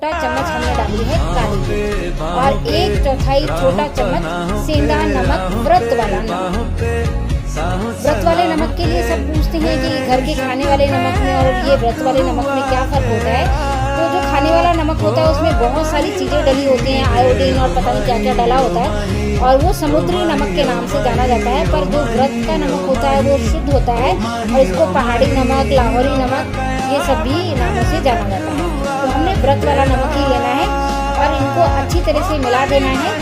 छोटा चम्मच हमने डाली है काली मिर्च और 1/4 छोटा चम्मच सेंधा नमक, व्रत वाला नमक। व्रत वाले नमक के लिए सब पूछते हैं कि घर के खाने वाले नमक में और ये व्रत वाले नमक में क्या फ़र्क होता है। तो जो खाने वाला नमक होता है उसमें बहुत सारी चीज़ें डली होती हैं, आयोडीन और पता नहीं क्या क्या डला होता है और वो समुद्री नमक के नाम से जाना जाता है। पर जो व्रत का नमक होता है वो शुद्ध होता है और इसको पहाड़ी नमक, लाहौरी नमक, ये सब भी नामों से जाना जाता है। तो हमने व्रत वाला नमक ही लेना है और इनको अच्छी तरह से मिला देना है।